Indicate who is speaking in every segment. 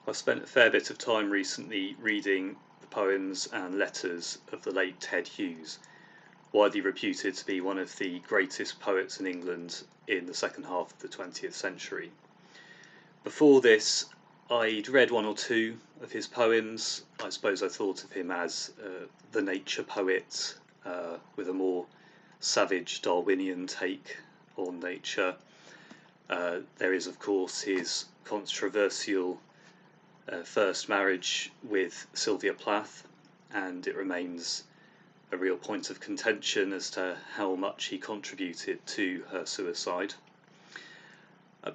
Speaker 1: I've spent a fair bit of time recently reading the poems and letters of the late Ted Hughes, widely reputed to be one of the greatest poets in England in the second half of the 20th century. Before this, I'd read one or two of his poems. I suppose I thought of him as the nature poet with a more savage Darwinian take on nature. There is, of course, his controversial first marriage with Sylvia Plath, and it remains a real point of contention as to how much he contributed to her suicide.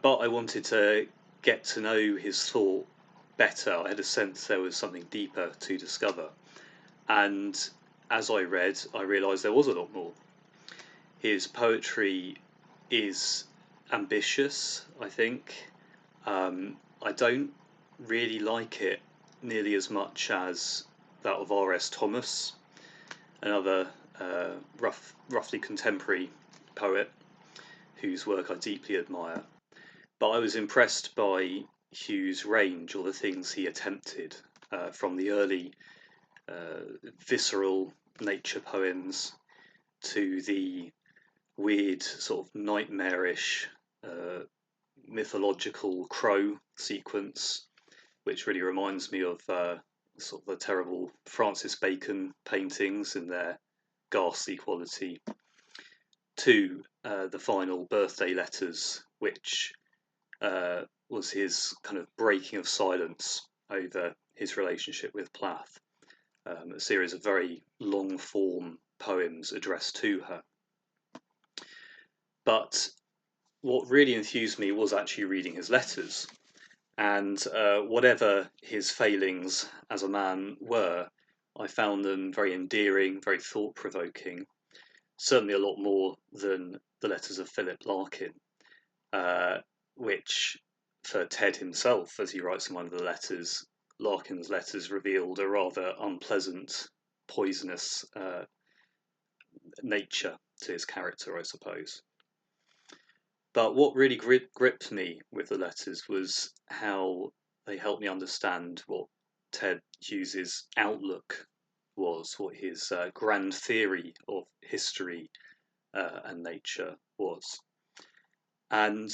Speaker 1: But I wanted to get to know his thought better. I had a sense there was something deeper to discover. And as I read, I realised there was a lot more. His poetry is ambitious, I think. I don't really like it nearly as much as that of R.S. Thomas, another roughly contemporary poet whose work I deeply admire. But I was impressed by Hughes' range, or the things he attempted, from the early visceral nature poems to the weird, sort of nightmarish mythological crow sequence, which really reminds me of sort of the terrible Francis Bacon paintings in their ghastly quality, to the final birthday letters, which was his kind of breaking of silence over his relationship with Plath, a series of very long form poems addressed to her. But what really enthused me was actually reading his letters. And whatever his failings as a man were, I found them very endearing, very thought-provoking, certainly a lot more than the letters of Philip Larkin, which, for Ted himself, as he writes in one of the letters, Larkin's letters revealed a rather unpleasant, poisonous nature to his character, I suppose. But what really gripped me with the letters was how they helped me understand what Ted Hughes's outlook was, what his grand theory of history and nature was. And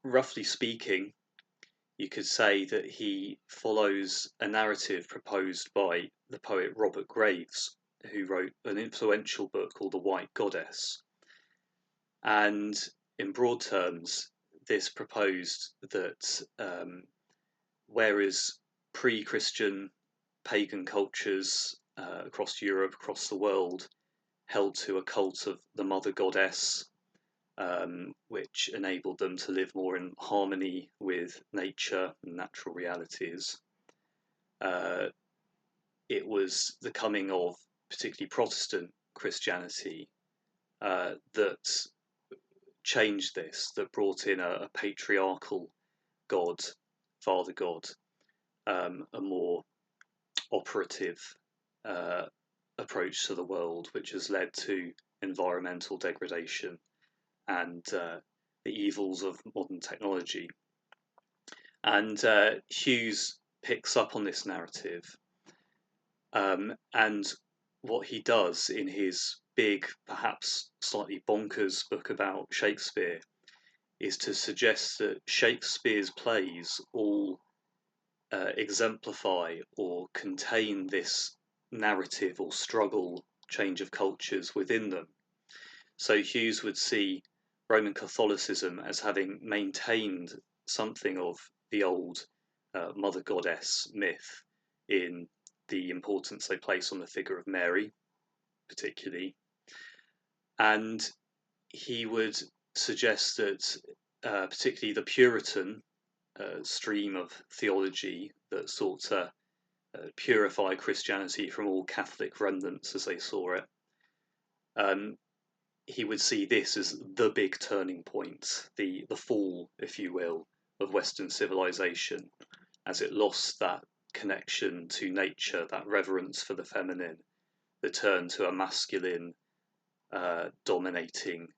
Speaker 1: roughly speaking, you could say that he follows a narrative proposed by the poet Robert Graves, who wrote an influential book called The White Goddess. And in broad terms, this proposed that whereas pre-Christian pagan cultures across Europe, across the world, held to a cult of the mother goddess, which enabled them to live more in harmony with nature and natural realities, it was the coming of particularly Protestant Christianity that changed this, that brought in a patriarchal God, Father God, a more operative approach to the world, which has led to environmental degradation and the evils of modern technology. And Hughes picks up on this narrative, and what he does in his big, perhaps slightly bonkers book about Shakespeare is to suggest that Shakespeare's plays all exemplify or contain this narrative or struggle, change of cultures within them. So Hughes would see Roman Catholicism as having maintained something of the old mother goddess myth in the importance they place on the figure of Mary, particularly. And he would suggest that particularly the Puritan stream of theology that sought to purify Christianity from all Catholic remnants as they saw it, he would see this as the big turning point, the fall, if you will, of Western civilization, as it lost that connection to nature, that reverence for the feminine, the turn to a masculine dominating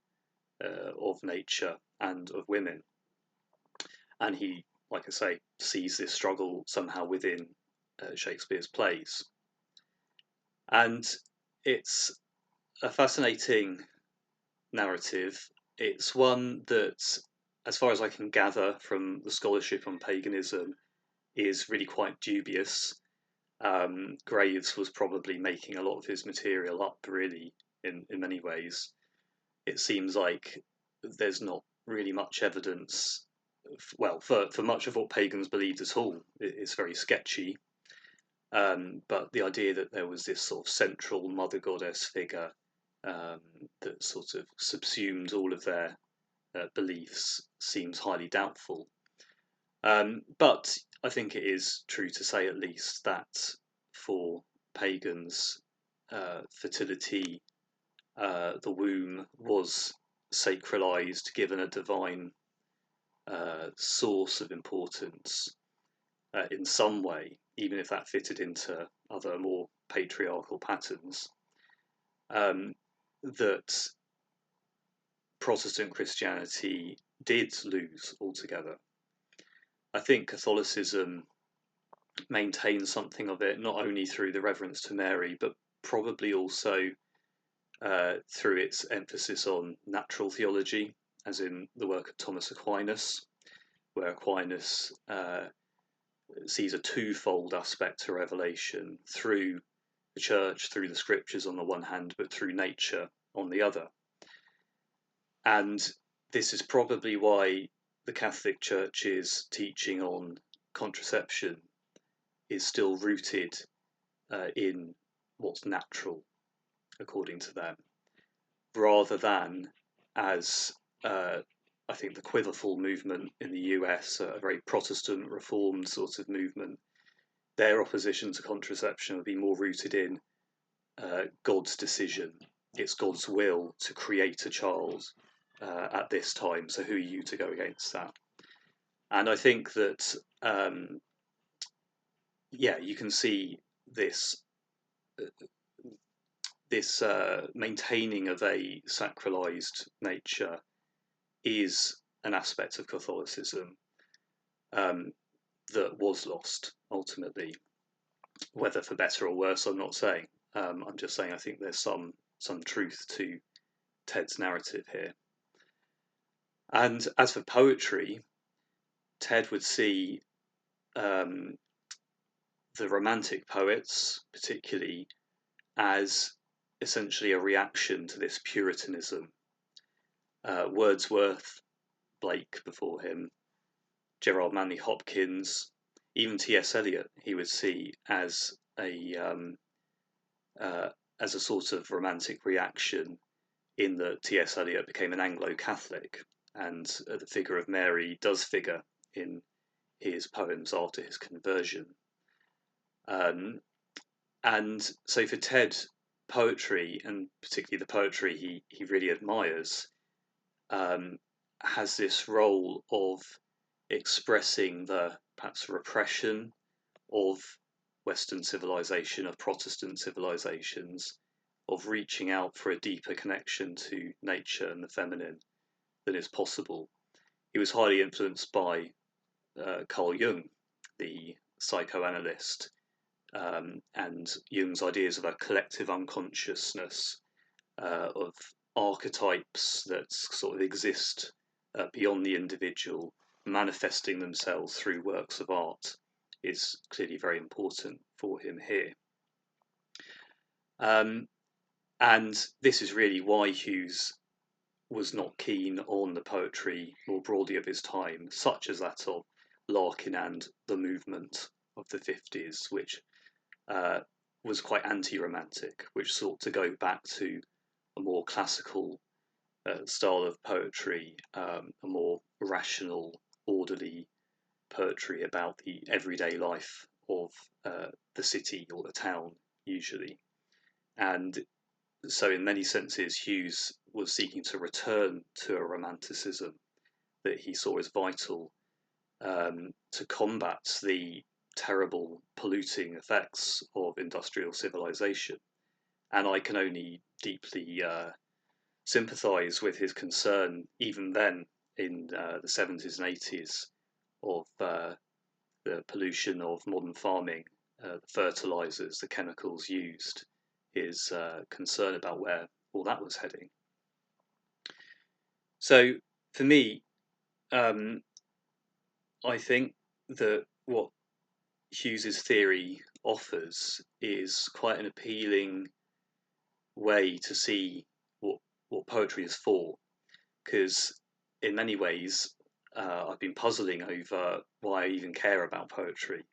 Speaker 1: of nature and of women. And he like I say, sees this struggle somehow within Shakespeare's plays. And it's a fascinating narrative. It's one that, as far as I can gather from the scholarship on paganism, is really quite dubious. Graves was probably making a lot of his material up, really, in many ways. It seems like there's not really much evidence, well, for much of what pagans believed at all. It's very sketchy. But the idea that there was this sort of central mother goddess figure um, that sort of subsumed all of their beliefs seems highly doubtful. But I think it is true to say, at least, that for pagans, fertility, the womb was sacralized, given a divine source of importance in some way, even if that fitted into other more patriarchal patterns. That Protestant Christianity did lose altogether. I think Catholicism maintains something of it, not only through the reverence to Mary, but probably also through its emphasis on natural theology, as in the work of Thomas Aquinas, where Aquinas sees a twofold aspect to revelation through the church, through the scriptures on the one hand, but through nature on the other. And this is probably why the Catholic Church's teaching on contraception is still rooted in what's natural, according to them, rather than as I think the Quiverful movement in the US, a very Protestant reformed sort of movement, their opposition to contraception would be more rooted in God's decision. It's God's will to create a child at this time. So who are you to go against that? And I think that, you can see this maintaining of a sacralized nature is an aspect of Catholicism that was lost ultimately. Whether for better or worse, I'm not saying. I'm just saying I think there's some truth to Ted's narrative here. And as for poetry, Ted would see the Romantic poets, particularly, as essentially a reaction to this Puritanism. Wordsworth, Blake before him, Gerard Manley Hopkins, even T.S. Eliot, he would see as a sort of romantic reaction, in that T.S. Eliot became an Anglo-Catholic, and the figure of Mary does figure in his poems after his conversion. And so for Ted, poetry, and particularly the poetry he really admires, has this role of expressing the perhaps repression of Western civilization, of Protestant civilizations, of reaching out for a deeper connection to nature and the feminine than is possible. He was highly influenced by Carl Jung, the psychoanalyst, and Jung's ideas of a collective unconsciousness, of archetypes that sort of exist beyond the individual, manifesting themselves through works of art, is clearly very important for him here. And this is really why Hughes was not keen on the poetry more broadly of his time, such as that of Larkin and the movement of the 50s, which was quite anti-romantic, which sought to go back to a more classical style of poetry, a more rational, orderly poetry about the everyday life of the city or the town, usually. And so, in many senses, Hughes was seeking to return to a romanticism that he saw as vital to combat the terrible polluting effects of industrial civilization. And I can only deeply sympathise with his concern, even then in the 70s and 80s, of the pollution of modern farming, the fertilizers, the chemicals used, his concern about where all that was heading. So for me, I think that what Hughes's theory offers is quite an appealing way to see what poetry is for, because in many ways I've been puzzling over why I even care about poetry.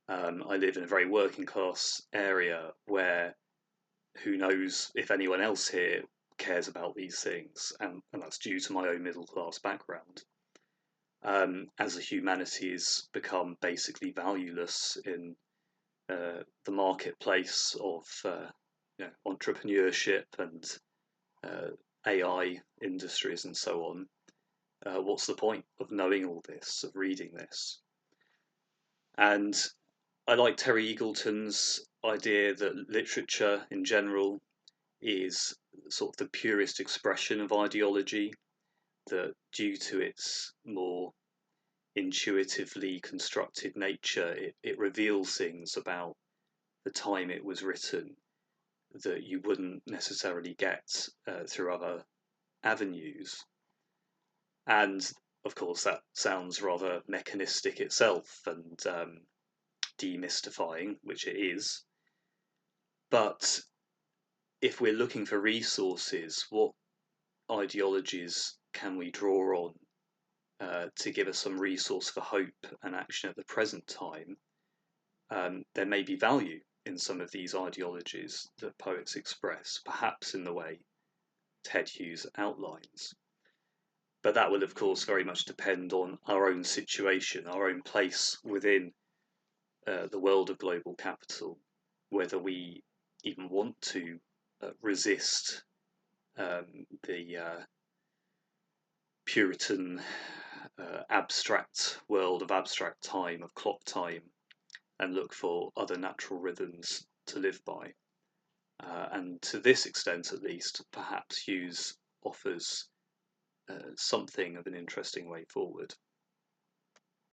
Speaker 1: I live in a very working class area where who knows if anyone else here cares about these things, and that's due to my own middle class background. As the humanities become basically valueless in the marketplace of entrepreneurship and AI industries and so on, what's the point of knowing all this, of reading this? And I like Terry Eagleton's idea that literature in general is sort of the purest expression of ideology, that due to its more intuitively constructed nature, it reveals things about the time it was written that you wouldn't necessarily get through other avenues. And of course, that sounds rather mechanistic itself and demystifying, which it is. But if we're looking for resources, what ideologies can we draw on to give us some resource for hope and action at the present time? There may be value in some of these ideologies that poets express, perhaps in the way Ted Hughes outlines. But that will, of course, very much depend on our own situation, our own place within the world of global capital, whether we even want to resist the Puritan abstract world of abstract time, of clock time, and look for other natural rhythms to live by. And to this extent, at least, perhaps Hughes offers something of an interesting way forward.